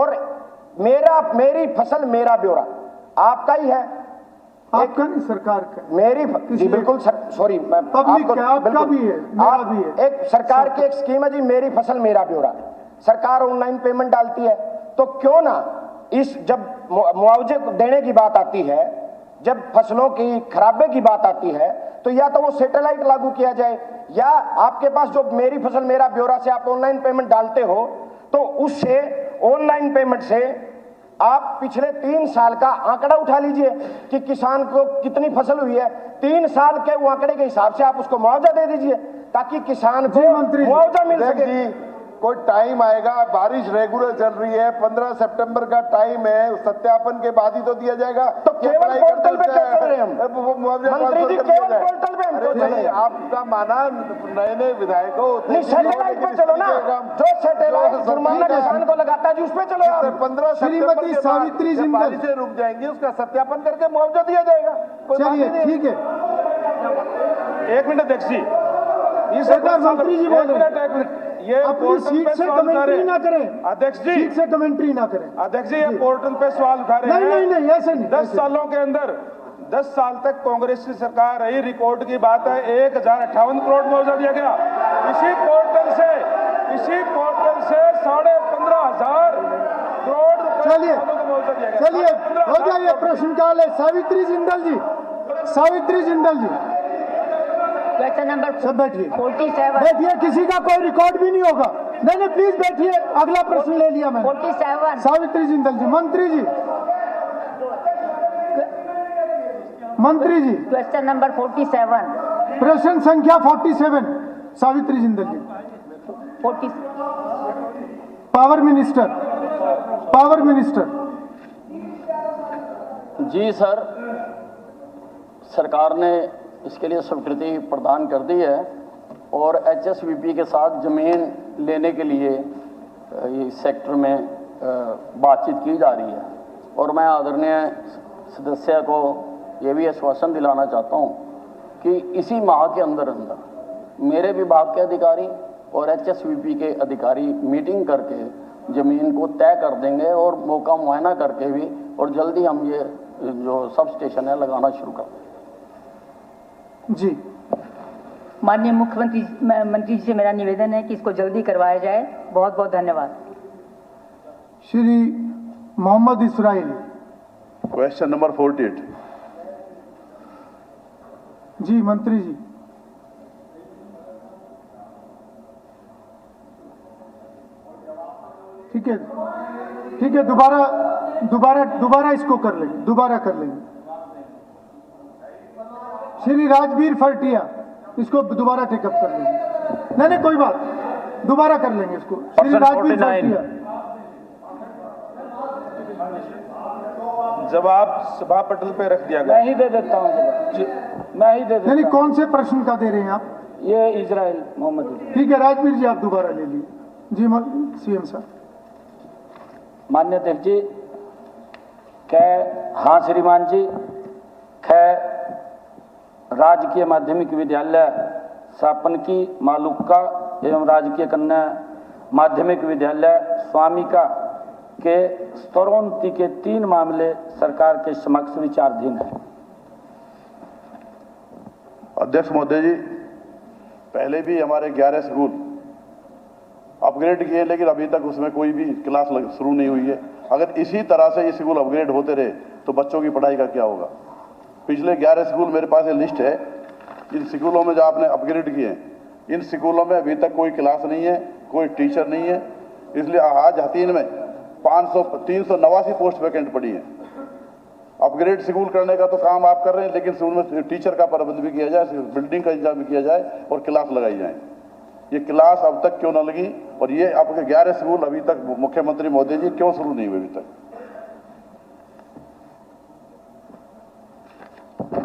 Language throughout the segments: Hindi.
और मेरी फसल मेरा ब्यौरा आपका ही है, आपका नहीं सरकार का। मेरी जी बिल्कुल सॉरी, पब्लिक का आपका भी है, मेरा भी है। एक सरकार की एक स्कीम है जी, मेरी फसल मेरा ब्यौरा। सरकार ऑनलाइन पेमेंट डालती है, तो क्यों ना इस जब मुआवजे देने की बात आती है, जब फसलों की खराबे की बात आती है, तो या तो वो सैटेलाइट लागू किया जाए, या आपके पास जो मेरी फसल मेरा ब्यौरा से आप ऑनलाइन पेमेंट डालते हो, तो उससे ऑनलाइन पेमेंट से आप पिछले 3 साल का आंकड़ा उठा लीजिए कि किसान को कितनी फसल हुई है, 3 साल के वो आंकड़े के हिसाब से आप उसको मुआवजा दे दीजिए, ताकि किसान को मुआवजा मिल सके। कोई टाइम आएगा, बारिश रेगुलर चल रही है, 15 सितंबर का टाइम है, सत्यापन के बाद ही तो दिया जाएगा। तो केवल पोर्टल पे क्यों चल रहे हैं हम? मंत्री जी केवल पोर्टल पे हम क्यों चल रहे हैं? आपका माना नए विधायकों नहीं, सैटेलाइट पे चलो ना, जो सैटेलाइट जुर्माना किसान को लगाता है जी, उस पे चलो आप। 15 श्रीमती सावित्री जिंदल बारिशें रुक जाएंगी, उसका सत्यापन करके मुआवजा दिया जाएगा। चलिए ठीक है, 1 मिनट अध्यक्ष जी, मंत्री जी बोल रहे हैं, ये अपनी सीट से कमेंट्री ना करें अध्यक्ष जी, सीट से कमेंट्री ना करें अध्यक्ष जी। ये पोर्टल पे सवाल उठा रहे हैं। नहीं ऐसे नहीं। 10 सालों के अंदर 10 साल तक कांग्रेस की सरकार रही, रिकॉर्ड की बात है 1058 करोड़ मुआवजा दिया गया। इसी पोर्टल से 15,500 करोड़ रुपए चलिए को मुआवजा दिया गया। चलिए हो जाइए प्रश्नकाल है। सावित्री जिंदल जी, सावित्री जिंदल जी क्वेश्चन नंबर सब बैठिए, 47 बैठिए, किसी का कोई रिकॉर्ड भी नहीं होगा। नहीं प्लीज बैठिए, अगला प्रश्न ले लिया मैंने। 47 सावित्री जिंदल जी, मंत्री जी, मंत्री जी क्वेश्चन नंबर 47 प्रश्न संख्या 47 सावित्री जिंदल जी। 40 पावर मिनिस्टर, पावर मिनिस्टर जी सर, सरकार ने इसके लिए स्वीकृति प्रदान कर दी है और HSVP के साथ ज़मीन लेने के लिए इस सेक्टर में बातचीत की जा रही है। और मैं आदरणीय सदस्य को ये भी आश्वासन दिलाना चाहता हूँ कि इसी माह के अंदर मेरे विभाग के अधिकारी और HSVP के अधिकारी मीटिंग करके ज़मीन को तय कर देंगे और मौका मुआयना करके भी, और जल्दी हम ये जो सब स्टेशन है लगाना शुरू कर देंगे। जी माननीय मुख्यमंत्री मंत्री जी से मेरा निवेदन है कि इसको जल्दी करवाया जाए। बहुत बहुत धन्यवाद। श्री मोहम्मद इसराइल, क्वेश्चन नंबर 48 जी मंत्री जी। ठीक है, दोबारा इसको कर लेंगे, दोबारा कर लेंगे। श्री राजवीर फरटिया, इसको दोबारा टेकअप कर लेंगे। नहीं कोई बात, दोबारा कर लेंगे इसको। श्री राजवीर फरटिया, जवाब सभा पटल पे रख दिया गया। मैं ही दे देता हूँ, मैं ही दे देता नहीं कौन से प्रश्न का दे रहे हैं आप? ये इजराइल मोहम्मद। ठीक है राजवीर जी, आप दोबारा ले लीजिए। जी CM साहब। मान्य अध्यक्ष जी, हाँ श्रीमान जी, राजकीय माध्यमिक विद्यालय सापनकी मालुका एवं राजकीय कन्या माध्यमिक विद्यालय स्वामिका के स्तरोन्नति के 3 मामले सरकार के समक्ष विचाराधीन है। अध्यक्ष महोदय जी, पहले भी हमारे 11 स्कूल अपग्रेड किए, लेकिन अभी तक उसमें कोई भी क्लास शुरू नहीं हुई है। अगर इसी तरह से ये स्कूल अपग्रेड होते रहे तो बच्चों की पढ़ाई का क्या होगा? पिछले 11 स्कूल मेरे पास ये लिस्ट है, इन स्कूलों में जो आपने अपग्रेड किए हैं, इन स्कूलों में अभी तक कोई क्लास नहीं है, कोई टीचर नहीं है। इसलिए आज हतीन में 389 पोस्ट वैकेंट पड़ी है। अपग्रेड स्कूल करने का तो काम आप कर रहे हैं, लेकिन स्कूल में टीचर का प्रबंध भी किया जाए, बिल्डिंग का इंतजाम भी किया जाए और क्लास लगाई जाए। ये क्लास अब तक क्यों न लगी, और ये आपके 11 स्कूल अभी तक मुख्यमंत्री महोदय जी क्यों शुरू नहीं हुए अभी तक?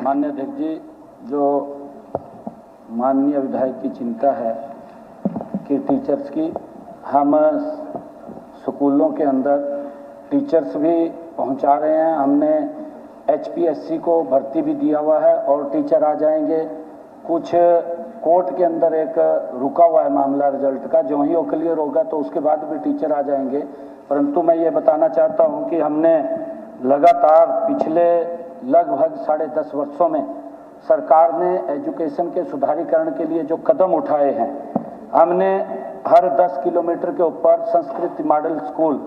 माननीय अध्यक्ष जी, जो माननीय विधायक की चिंता है कि टीचर्स की, हम स्कूलों के अंदर टीचर्स भी पहुंचा रहे हैं। हमने HPSC को भर्ती भी दिया हुआ है और टीचर आ जाएंगे। कुछ कोर्ट के अंदर एक रुका हुआ है मामला रिजल्ट का, जो ही वो क्लियर होगा तो उसके बाद भी टीचर आ जाएंगे। परंतु मैं ये बताना चाहता हूँ कि हमने लगातार पिछले लगभग 10.5 वर्षों में सरकार ने एजुकेशन के सुधारीकरण के लिए जो कदम उठाए हैं, हमने हर 10 किलोमीटर के ऊपर संस्कृत मॉडल स्कूल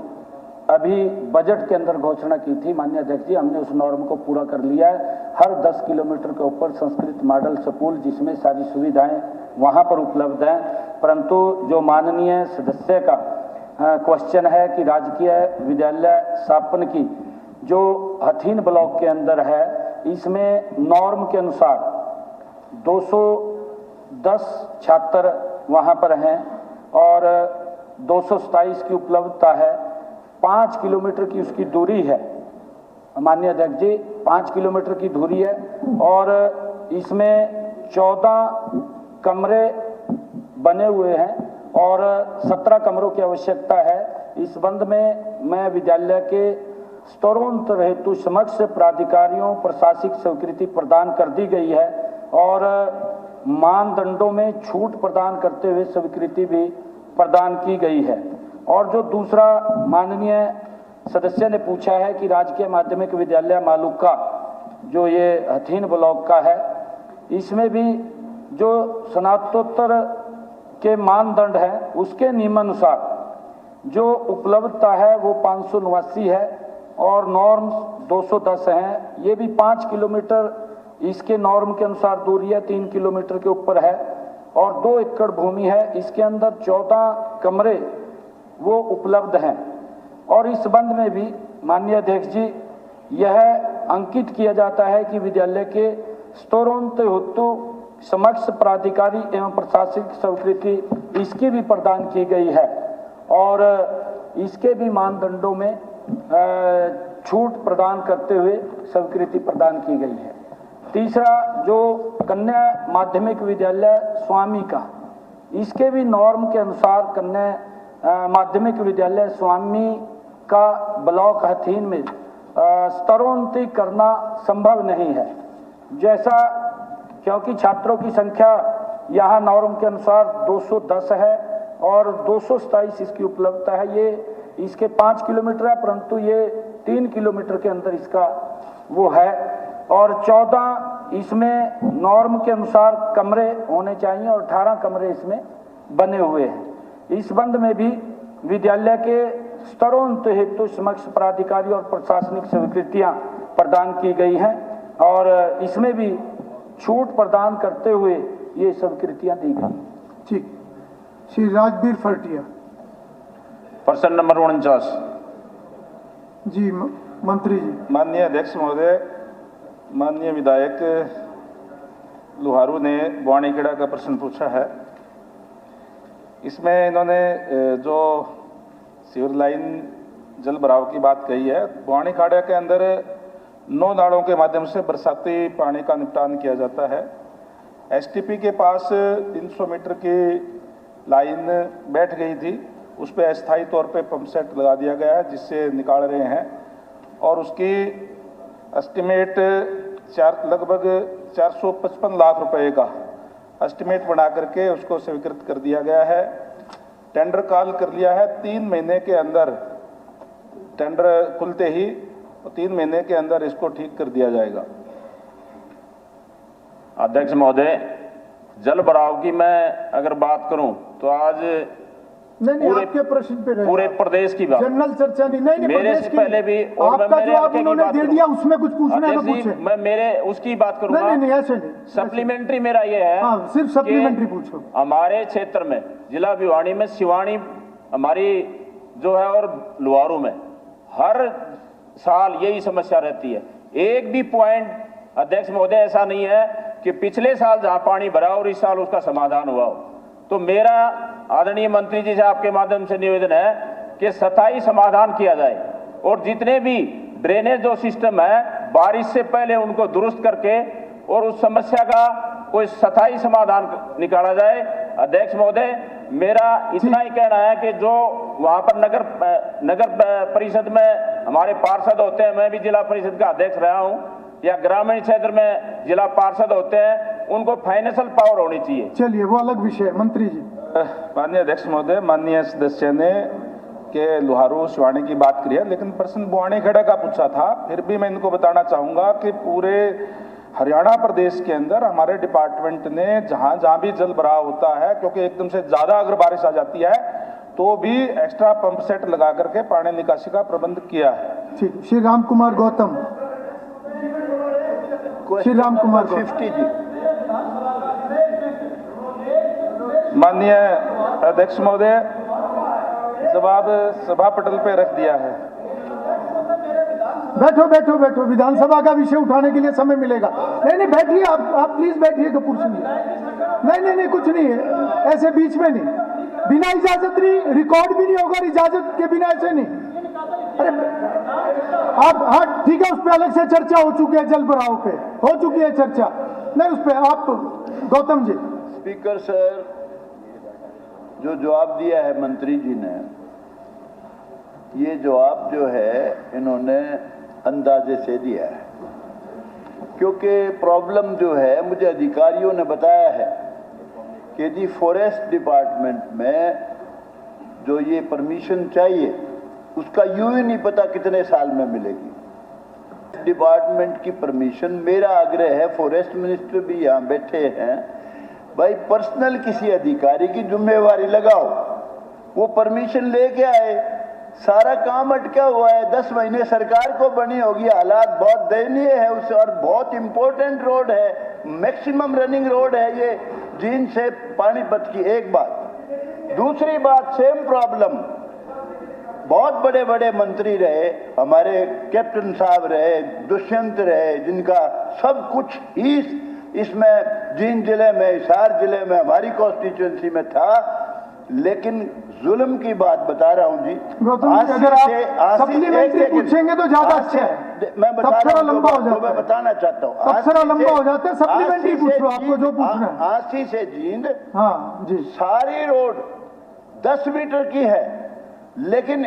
अभी बजट के अंदर घोषणा की थी माननीय अध्यक्ष जी, हमने उस नॉर्म को पूरा कर लिया है। हर 10 किलोमीटर के ऊपर संस्कृत मॉडल स्कूल जिसमें सारी सुविधाएं वहां पर उपलब्ध हैं। परंतु जो माननीय सदस्य का क्वेश्चन है कि राजकीय विद्यालय सापन की जो हथीन ब्लॉक के अंदर है, इसमें नॉर्म के अनुसार 210 छात्र वहां पर हैं और 227 की उपलब्धता है। 5 किलोमीटर की उसकी दूरी है माननीय अध्यक्ष जी, 5 किलोमीटर की दूरी है और इसमें 14 कमरे बने हुए हैं और 17 कमरों की आवश्यकता है। इस संबंध में मैं विद्यालय के स्तरोन्तर हेतु समक्ष प्राधिकारियों प्रशासनिक स्वीकृति प्रदान कर दी गई है और मानदंडों में छूट प्रदान करते हुए स्वीकृति भी प्रदान की गई है। और जो दूसरा माननीय सदस्य ने पूछा है कि राजकीय माध्यमिक विद्यालय मालूका जो ये हथीन ब्लॉक का है, इसमें भी जो स्नातकोत्तर के मानदंड है उसके नियमानुसार जो उपलब्धता है वो 589 है और नॉर्म्स 210 हैं। ये भी 5 किलोमीटर इसके नॉर्म के अनुसार दूरी है, 3 किलोमीटर के ऊपर है और 2 एकड़ भूमि है। इसके अंदर 14 कमरे वो उपलब्ध हैं और इस संबंध में भी माननीय अध्यक्ष जी यह अंकित किया जाता है कि विद्यालय के स्तरोन्तर हेतु समक्ष प्राधिकारी एवं प्रशासनिक स्वीकृति इसकी भी प्रदान की गई है और इसके भी मानदंडों में छूट प्रदान करते हुए स्वीकृति प्रदान की गई है। तीसरा जो कन्या माध्यमिक विद्यालय स्वामी का, इसके भी नॉर्म के अनुसार कन्या माध्यमिक विद्यालय स्वामी का ब्लॉक हथीन में स्तरोन्नति करना संभव नहीं है, जैसा क्योंकि छात्रों की संख्या यहाँ नॉर्म के अनुसार 210 है और 227 इसकी उपलब्धता है। ये इसके 5 किलोमीटर है परंतु ये 3 किलोमीटर के अंदर इसका वो है और 14 इसमें नॉर्म के अनुसार कमरे होने चाहिए और 18 कमरे इसमें बने हुए हैं। इस संबंध में भी विद्यालय के स्तरोन्नत हेतु समक्ष प्राधिकारी और प्रशासनिक स्वीकृतियां प्रदान की गई हैं और इसमें भी छूट प्रदान करते हुए ये स्वीकृतियां दी गई। ठीक, श्री राजबीर फरटिया प्रश्न नंबर 49। जी मंत्री जी। माननीय अध्यक्ष महोदय, माननीय विधायक लुहारू ने बुआनीखेड़ा का प्रश्न पूछा है। इसमें इन्होंने जो सीवर लाइन जल भराव की बात कही है, बुआनीखेड़ा के अंदर 9 नालों के माध्यम से बरसाती पानी का निपटान किया जाता है। एसटीपी के पास 300 मीटर की लाइन बैठ गई थी, उस पर अस्थायी तौर पे पंप सेट लगा दिया गया है जिससे निकाल रहे हैं और उसकी एस्टिमेट लगभग 455 लाख रुपए का एस्टिमेट बना करके उसको स्वीकृत कर दिया गया है। टेंडर कॉल कर लिया है, 3 महीने के अंदर टेंडर खुलते ही 3 महीने के अंदर इसको ठीक कर दिया जाएगा। अध्यक्ष महोदय, जल भराव की मैं अगर बात करूं तो आज नहीं, आपके प्रश्न पे पूरे प्रदेश की बात, जनरल चर्चा नहीं मेरे से पहले भी और आपका मैं जो आप उन्होंने दे दिया उसमें कुछ पूछना है तो पूछे। मैं मेरे उसकी बात करूंगा। नहीं ऐसे नहीं, सप्लीमेंट्री मेरा ये है। हाँ, सिर्फ सप्लीमेंट्री पूछो। हमारे क्षेत्र में जिला भिवानी में सिवानी हमारी जो है और लुहारू में हर साल यही समस्या रहती है। एक भी पॉइंट अध्यक्ष महोदय ऐसा नहीं है कि पिछले साल जहां पानी भरा और इस साल उसका समाधान हुआ हो। तो मेरा आदरणीय मंत्री जी से आपके माध्यम से निवेदन है कि स्थायी समाधान किया जाए और जितने भी ड्रेनेज जो सिस्टम है बारिश से पहले उनको दुरुस्त करके और उस समस्या का कोई स्थायी समाधान निकाला जाए। अध्यक्ष महोदय, मेरा इतना ही कहना है कि जो वहां पर नगर परिषद में हमारे पार्षद होते हैं, मैं भी जिला परिषद का अध्यक्ष रहा हूं, या ग्रामीण क्षेत्र में जिला पार्षद होते हैं, उनको फाइनेंशियल पावर होनी चाहिए। चलिए वो अलग विषय है। मंत्री जी। माननीय अध्यक्ष महोदय, माननीय सदस्य ने के लुहारू सिवानी की बात करी है, लेकिन प्रश्न बुआनी खेड़ा का पूछा था। फिर भी मैं इनको बताना चाहूंगा कि पूरे हरियाणा प्रदेश के अंदर हमारे डिपार्टमेंट ने जहां जहां भी जल भराव होता है, क्योंकि एकदम से ज्यादा अगर बारिश आ जाती है तो भी एक्स्ट्रा पंप सेट लगा करके पानी निकासी का प्रबंध किया है। ठीक। श्री राम कुमार गौतम। श्री राम कुमार 50 जी। माननीय अध्यक्ष महोदय, जवाब सभा पटल पे रख दिया है। बैठो बैठो बैठो, विधानसभा का विषय उठाने के लिए समय मिलेगा। नहीं नहीं बैठिए, आप प्लीज बैठिए कपूर सिंह जी। नहीं नहीं कुछ नहीं है, ऐसे बीच में नहीं, बिना इजाजत नहीं, रिकॉर्ड भी नहीं होगा इजाजत के बिना, ऐसे नहीं। अरे आप, हाँ ठीक है, उस पर अलग से चर्चा हो चुकी है, जल भराव पे हो चुकी है चर्चा, नहीं उस पर आप गौतम जी। स्पीकर सर, जो जवाब दिया है मंत्री जी ने, ये जवाब जो है इन्होंने अंदाजे से दिया है, क्योंकि प्रॉब्लम जो है मुझे अधिकारियों ने बताया है कि जी फॉरेस्ट डिपार्टमेंट में जो ये परमिशन चाहिए उसका यूं ही नहीं पता कितने साल में मिलेगी। डिपार्टमेंट की परमिशन, मेरा आग्रह है, फॉरेस्ट मिनिस्टर भी यहाँ बैठे हैं, भाई पर्सनल किसी अधिकारी की जिम्मेवारी लगाओ, वो परमिशन लेके आए। सारा काम अटका हुआ है, 10 महीने सरकार को बनी होगी, हालात बहुत दयनीय है उस, और बहुत इंपॉर्टेंट रोड है, मैक्सिमम रनिंग रोड है ये जींद से पानीपत की। एक बात। दूसरी बात, सेम प्रॉब्लम, बहुत बड़े बड़े मंत्री रहे, हमारे कैप्टन साहब रहे, दुष्यंत रहे, जिनका सब कुछ ही इसमें जींद जिले में, हिसार जिले में, हमारी कॉन्स्टिट्यूंसी में था, लेकिन जुल्म की बात बता रहा हूं जी। अगर आप सप्लीमेंट्री पूछेंगे तो ज्यादा अच्छा है, मैं बता रहा हूं, लंबा हो जाता है, मैं बताना चाहता हूं, अक्सर लंबा हो जाता है। सप्लीमेंट्री पूछो, आपको जो पूछना है। आसी से जींद, हाँ जी, सारी रोड 10 मीटर की है, लेकिन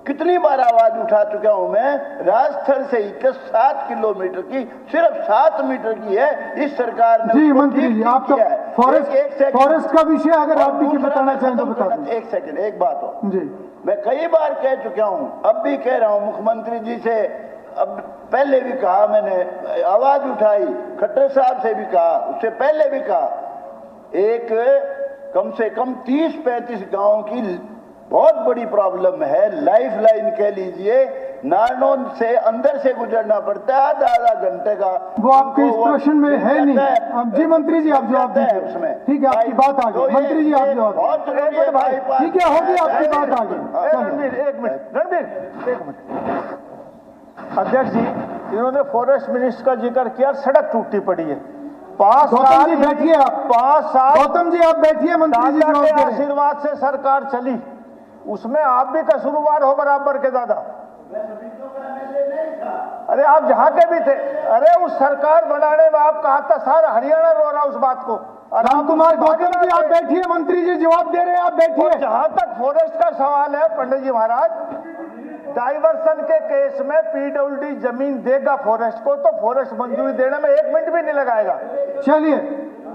कितनी बार आवाज उठा चुका हूं मैं, राजस्थल से 7 किलोमीटर की सिर्फ 7 मीटर की है इस सरकार ने। जी मंत्री जी, आपका फॉरेस्ट का विषय अगर आप भी बताना चाहें तो बता दें। एक सेकंड, एक बात हो जी, मैं कई बार कह चुका हूं, अब भी कह रहा हूं, मुख्यमंत्री जी से अब पहले भी कहा मैंने, आवाज उठाई, खट्टर साहब से भी कहा, उससे पहले भी कहा, एक कम से कम 30-35 गांव की बहुत बड़ी प्रॉब्लम है। लाइफ लाइन कह लीजिए, नारनौल से अंदर से गुजरना पड़ता है आधा घंटे का। वो आपके इस प्रश्न में है नहीं। जी मंत्री जी आप जवाब दीजिए उसमें। ठीक है, आपकी बात आ गई। मंत्री जी आप जवाब बहुत जरूरी है भाई। ठीक है, होगी आपकी बात आ गई। रणबीर एक मिनट, रणबीर एक मिनट। अध्यक्ष जी, इन्होंने फॉरेस्ट मिनिस्टर का जिक्र किया, सड़क टूटी पड़ी है 5 साल। गौतम जी बैठिए, आप 5 साल गौतम जी आप बैठिए, मंत्री जी जवाब दे रहे हैं। आशीर्वाद से सरकार चली, उसमें आप भी कसूरवार हो बराबर के दादा। अरे आप जहां के भी थे, अरे उस सरकार बनाने में आप कहा था, सारा हरियाणा रो रहा उस बात को। राम कुमार गौतम जी आप बैठिए, मंत्री जी जवाब दे रहे हैं, आप बैठिए। जहां तक फॉरेस्ट का सवाल है पंडित जी महाराज, डाइवर्सन के केस में पीडब्ल्यूडी जमीन देगा फॉरेस्ट को, तो फॉरेस्ट मंजूरी देने में 1 मिनट भी नहीं लगाएगा। चलिए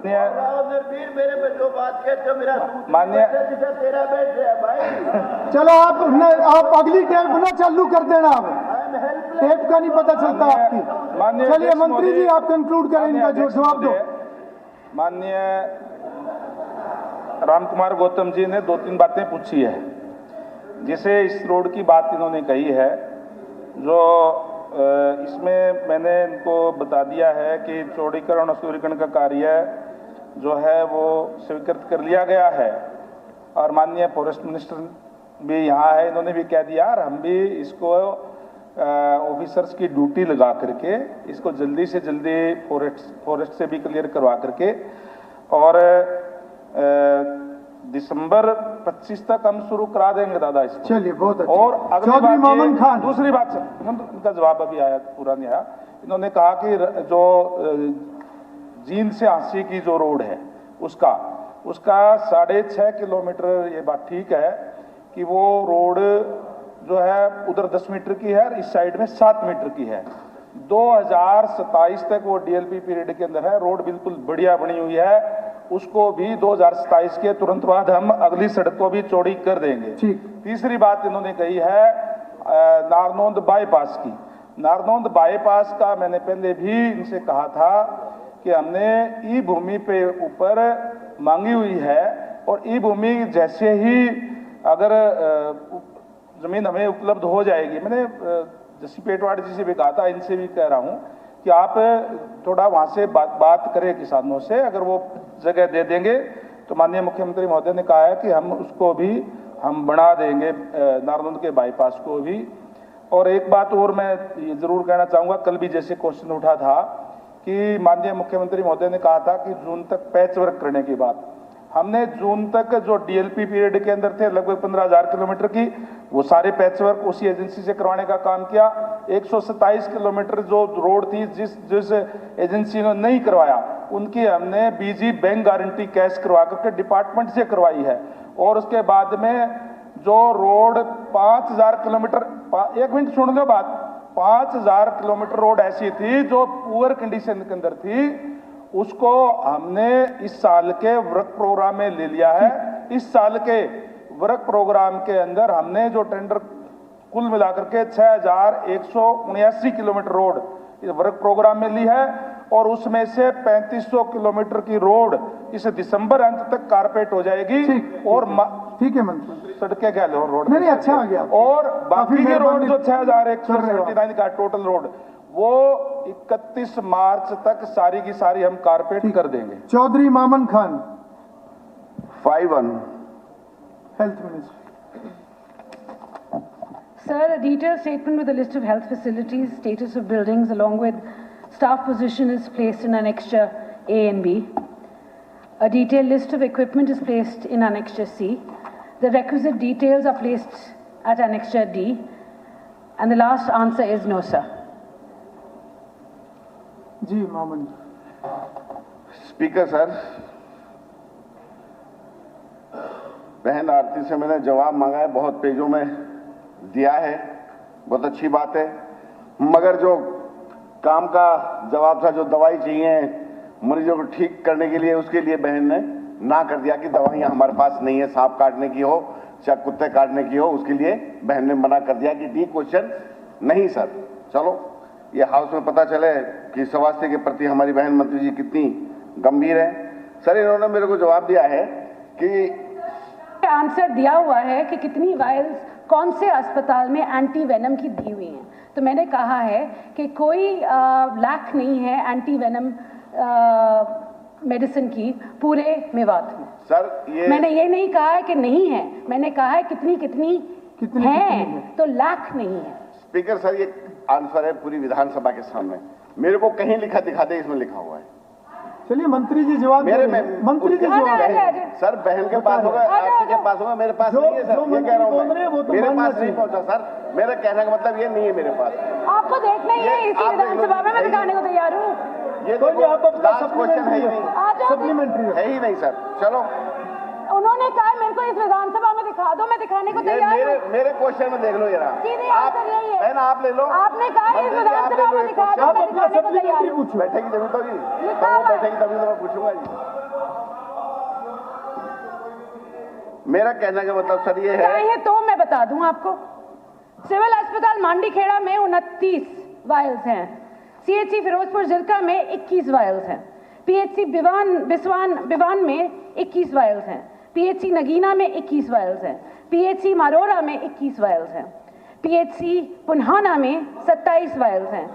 मेरे पे जो बात कहते हो, मेरा माननीय, तेरा बैठ रहा है भाई। चलो आप अगली टेप ना चालू कर देना, आप टेप का नहीं पता चलता आपकी। चलिए मंत्री जी आप कंक्लूड करें, इनका जो जवाब दो। माननीय रामकुमार गौतम जी ने 2-3 बातें पूछी है, जिसे इस रोड की बात इन्होंने कही है, जो इसमें मैंने इनको बता दिया है कि चौड़ीकरण और सुदृढ़ीकरण का कार्य जो है वो स्वीकृत कर लिया गया है, और माननीय फॉरेस्ट मिनिस्टर भी यहाँ है, इन्होंने भी कह दिया, और हम भी इसको ऑफिसर्स की ड्यूटी लगा करके इसको जल्दी से जल्दी फॉरेस्ट से भी क्लियर करवा करके, और दिसंबर 25 तक हम शुरू करा देंगे दादा इसको। चलिए बहुत अच्छा। और चौधरी मोहम्मद खान, दूसरी बात से इनका जवाब अभी आया, पूरा नहीं आया। इन्होंने कहा कि जो जींद से हांसी की जो रोड है उसका 6.5 किलोमीटर, ये बात ठीक है कि वो रोड जो है उधर 10 मीटर की है, इस साइड में 7 मीटर की है, 2027 तक वो डीएलपी पीरियड के अंदर है। रोड बिल्कुल बढ़िया बनी हुई है, उसको भी 2027 के तुरंत बाद हम अगली सड़क को भी चौड़ी कर देंगे। तीसरी बात इन्होंने कही है नारनौंद बाईपास की। नारनौंद बाईपास का मैंने पहले भी इनसे कहा था कि हमने ई भूमि पे ऊपर मांगी हुई है और ई भूमि जैसे ही अगर जमीन हमें उपलब्ध हो जाएगी, मैंने जसी पेटवाड़ जी से भी कहा था, इनसे भी कह रहा हूं कि आप थोड़ा वहां से बात करें किसानों से, अगर वो जगह दे देंगे तो माननीय मुख्यमंत्री महोदय ने कहा है कि हम उसको भी हम बना देंगे, नारनौंद के बाईपास को भी। और एक बात और मैं ये जरूर कहना चाहूंगा, कल भी जैसे क्वेश्चन उठा था कि माननीय मुख्यमंत्री महोदय ने कहा था कि जून तक पैच वर्क करने की बात, हमने जून तक जो डीएलपी पीरियड के अंदर थे लगभग 15,000 किलोमीटर की, वो सारे पैच वर्क उसी एजेंसी से करवाने का काम किया। 127 किलोमीटर जो रोड थी जिस एजेंसी ने नहीं करवाया, उनकी हमने बीजी बैंक गारंटी कैश करवा करके डिपार्टमेंट से करवाई है। और उसके बाद में जो रोड 5,000 किलोमीटर, एक मिनट सुन लो बात, 5,000 किलोमीटर रोड ऐसी थी जो पुअर कंडीशन के अंदर थी, उसको हमने इस साल के वर्क प्रोग्राम में ले लिया है। इस साल के वर्क प्रोग्राम के अंदर हमने जो टेंडर कुल मिलाकर के 6,179 किलोमीटर रोड इस वर्क प्रोग्राम में ली है और उसमें से 3,500 किलोमीटर की रोड इस दिसंबर अंत तक कारपेट हो जाएगी। और ठीक है मंत्री, सड़कें क्या लो रोड नहीं अच्छा आ गया। और बाकी के रोड जो 6,179 का टोटल रोड, वो 31 मार्च तक सारी की सारी हम कारपेट कर देंगे। Chaudhary Mamman Khan, 5-1 health minister. Sir, a detailed statement with a list of health facilities, status of buildings, along with staff position is placed in Annexure A and B. A detailed list of equipment is placed in Annexure C. The requisite details are placed at Annexure D. And the last answer is no, sir. जी मामन। स्पीकर सर, बहन आरती से मैंने जवाब मांगा है, बहुत पेजों में दिया है, बहुत अच्छी बात है, मगर जो काम का जवाब था, जो दवाई चाहिए मरीजों को ठीक करने के लिए, उसके लिए बहन ने ना कर दिया कि दवाइयां हमारे पास नहीं है, सांप काटने की हो चाहे कुत्ते काटने की हो, उसके लिए बहन ने मना कर दिया कि डी क्वेश्चन नहीं सर। चलो ये हाउस में पता चले कि स्वास्थ्य के प्रति हमारी बहन मंत्री जी कितनी गंभीर है। सर इन्होंने मेरे को जवाब दिया है कि आंसर दिया हुआ है कि कितनी वायल्स कौन से अस्पताल में एंटी वेनम की दी हुई हैं, तो मैंने कहा है कि कोई लैक नहीं है एंटी वेनम मेडिसिन की पूरे मेवात में। सर मैंने ये नहीं कहा है कि नहीं है, मैंने कहा है कितनी है, तो लैक नहीं है। स्पीकर सर ये आंसर है पूरी विधानसभा के सामने, मेरे को कहीं लिखा दिखा दे, इसमें लिखा हुआ है। चलिए मंत्री जी जवाब मंत्री जी जवाब सर बहन के पास होगा, आपके के पास होगा, मेरे पास नहीं है सर, ये कह रहा हूँ मैं, मेरे पास नहीं पहुंचा सर, मेरा कहने का मतलब ये नहीं है मेरे पास। आपको देखना ही है, इसी विधानसभा में मैं दिखाने को तैयार हूँ। ये लास्ट क्वेश्चन है ही नहीं, सप्लीमेंटरी है ही नहीं सर। चलो उन्होंने कहा मेरे को इस विधानसभा में दिखा दो, मैं दिखाने को तैयार हूँ। मेरे क्वेश्चन में देख लो जरा, बहन आप ले लो, आपने कहा इस विधानसभा में दिखा दो, मैं दिखाने को तैयार हूँ। बैठेगी जरूर तो जी, बैठेगी तभी तो मैं पूछूंगा जी। मेरा कहने का मतलब सर ये है, तो मैं बता दूं आपको, सिविल अस्पताल मांडीखेड़ा में 29 वायल्स हैं, सीएचसी फिरोजपुर जिरका में 21 वायल्स हैं, पीएचसी बिवान में 21 वायल्स हैं, पीएचसी नगीना में 21 वायल्स हैं, पीएचसी मारोरा में 21 वायल्स हैं, पीएचसी पुन्हाना में 27 वायल्स हैं।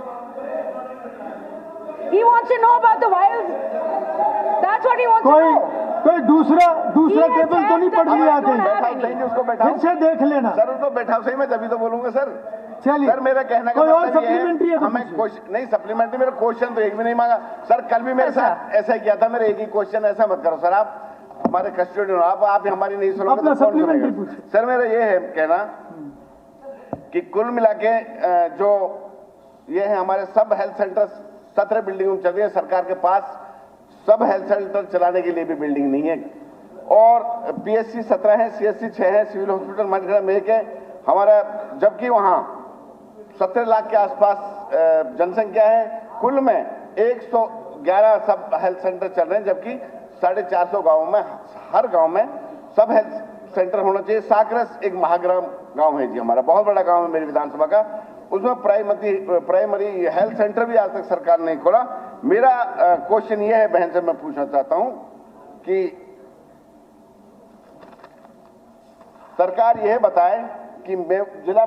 He wants to know about the vials. That's what he wants to know. कोई दूसरा टेबल तो नहीं पढ़ लिया कहीं, उसको बैठा फिर से देख लेना सर, उसको बैठा सही मैं तभी तो बोलूंगा सर। चलिए सर मेरा कहने का मतलब ये है, हमें नहीं सप्लीमेंट्री, मेरा क्वेश्चन तो एक भी नहीं मांगा सर। कल भी मेरे साथ ऐसा किया था, मेरा एक ही क्वेश्चन, ऐसा मत करो सर, आप हमारे कस्टोडियन हो, आप हमारी नहीं सुनोगे तो कौन सुनेगा। सर मेरा ये है कहना कि कुल मिला के जो ये है हमारे सब हेल्थ सेंटर 17 बिल्डिंग चल रही है, सरकार के पास सब हेल्थ सेंटर चलाने के लिए भी बिल्डिंग नहीं है, और पीएचसी 17 है, सीएचसी 6 है, सिविल हॉस्पिटल मांडीखेड़ा में 1 है हमारा, जबकि वहां 17 लाख के आसपास जनसंख्या है। कुल में 111 सब हेल्थ सेंटर चल रहे हैं, जबकि 450 गाँवों में, हर गांव में सब हेल्थ सेंटर होना चाहिए। साकरस एक महाग्राम गांव है जी, हमारा बहुत बड़ा गांव है मेरी विधानसभा का, उसमें प्राइमरी हेल्थ सेंटर भी आज तक सरकार नहीं खोला। मेरा क्वेश्चन ये है, बहन से मैं पूछना चाहता हूं कि सरकार यह बताए कि जिला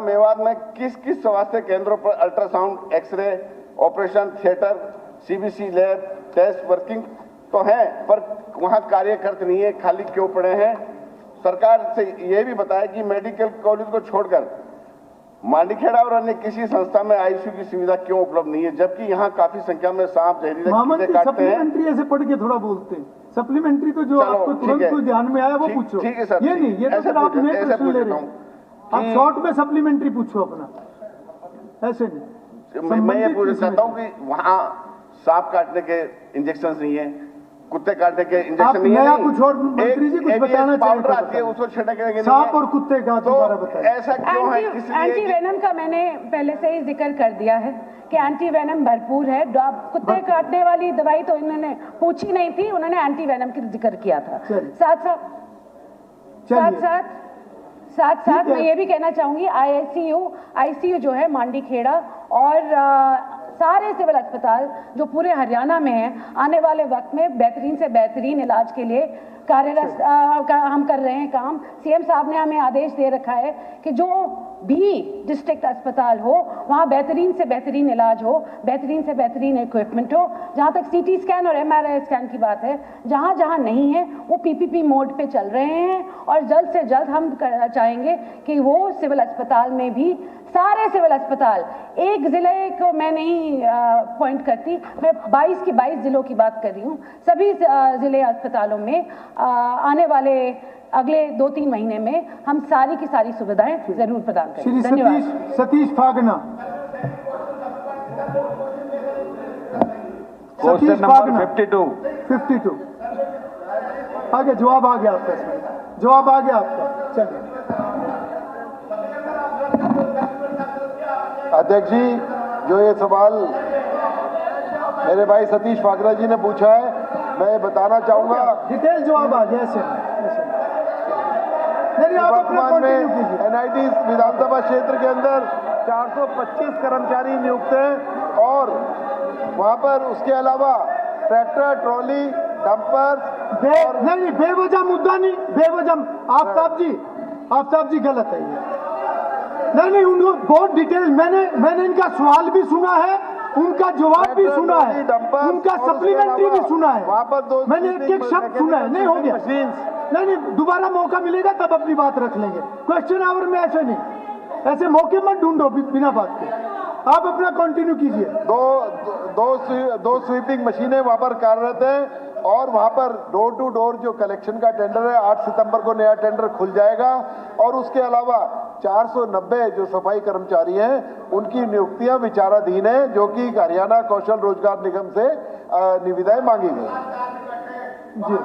मेवात में किस किस स्वास्थ्य केंद्रों पर ultrasound, x-ray, operation theatre, CBC lab, test working तो है, पर वहां कार्यकर्ता नहीं है, खाली क्यों पड़े हैं। सरकार से यह भी बताया कि मेडिकल कॉलेज को छोड़कर मांडीखेड़ा और अन्य किसी संस्था में आईसीयू की सुविधा क्यों उपलब्ध नहीं है, जबकि यहाँ काफी संख्या में सांप, जहरीले कीड़े काटते हैं। सप्लीमेंट्री ऐसे पढ़ के थोड़ा बोलते हैं, सप्लीमेंट्री तो जो आपको तुरंत कोई ध्यान में आया वो पूछो। ठीक है सर, ये नहीं, ये तो सर आप नए प्रश्न ले रहे हैं, आप शॉर्ट में सप्लीमेंट्री पूछो अपना, ऐसे नहीं। मैं ये पूछना चाहता हूँ कि वहाँ सांप काटने के इंजेक्शन नहीं है, कुत्ते काटने के इंजेक्शन नहीं है, कुछ और मंत्री जी कुछ बताना पाउडर आती है उसको छिड़कने के सांप और कुत्ते का दोबारा बताइए। ऐसा क्यों है? एंटी वेनम का मैंने पहले से ही जिक्र कर दिया है कि एंटी वेनम भरपूर है। कुत्ते काटने वाली दवाई तो इन्होंने पूछी नहीं थी, उन्होंने एंटी वेनम की जिक्र किया था। साथ साथ मैं ये भी कहना चाहूंगी, आईसीयू जो है मांडीखेड़ा और सारे सिविल अस्पताल जो पूरे हरियाणा में हैं, आने वाले वक्त में बेहतरीन से बेहतरीन इलाज के लिए कार्यरत हम कर रहे हैं काम। सीएम साहब ने हमें आदेश दे रखा है कि जो भी डिस्ट्रिक्ट अस्पताल हो वहाँ बेहतरीन से बेहतरीन इलाज हो, बेहतरीन से बेहतरीन इक्विपमेंट हो। जहाँ तक सीटी स्कैन और एमआरआई स्कैन की बात है, जहाँ जहाँ नहीं है वो पीपीपी मोड पे चल रहे हैं, और जल्द से जल्द हम चाहेंगे कि वो सिविल अस्पताल में भी, सारे सिविल अस्पताल, एक जिले को मैं नहीं पॉइंट करती, मैं 22 की 22 जिलों की बात कर रही हूँ, सभी जिले अस्पतालों में आने वाले अगले 2-3 महीने में हम सारी की सारी सुविधाएं जरूर प्रदान करेंगे। धन्यवाद। सतीश फागना। Question number 52। आगे जवाब आ गया आपका, जवाब आ गया आपका, चलिए। अध्यक्ष जी, जो ये सवाल मेरे भाई सतीश फागरा जी ने पूछा है, मैं बताना चाहूंगा। डिटेल जवाब आ गया। ऐसे वर्तमान में एनआईटी विधानसभा क्षेत्र के अंदर 425 कर्मचारी नियुक्त हैं, और वहां पर उसके अलावा ट्रैक्टर, ट्रॉली, डंपर नहीं, बेवजह मुद्दा नहीं, बेवजह। आफ्ताब जी गलत है ये। नहीं, उनको बहुत डिटेल, मैंने इनका सवाल भी सुना है, उनका जवाब भी सुना है, उनका सप्लीमेंट्री भी सुना है, मैंने एक शब्द सुना है। नहीं हो गया, नहीं, दोबारा मौका मिलेगा तब अपनी बात रख लेंगे। क्वेश्चन आवर में ऐसे नहीं, ऐसे मौके मत ढूंढो बिना बात के, आप अपना कंटिन्यू कीजिए। दो स्वीपिंग मशीनें वहां पर कार्यरत हैं, और वहां पर डोर टू डोर जो कलेक्शन का टेंडर है, 8 सितंबर को नया टेंडर खुल जाएगा, और उसके अलावा 490 जो सफाई कर्मचारी हैं उनकी नियुक्तियां विचाराधीन है, जो कि हरियाणा कौशल रोजगार निगम से निविदाएं मांगी गई। जी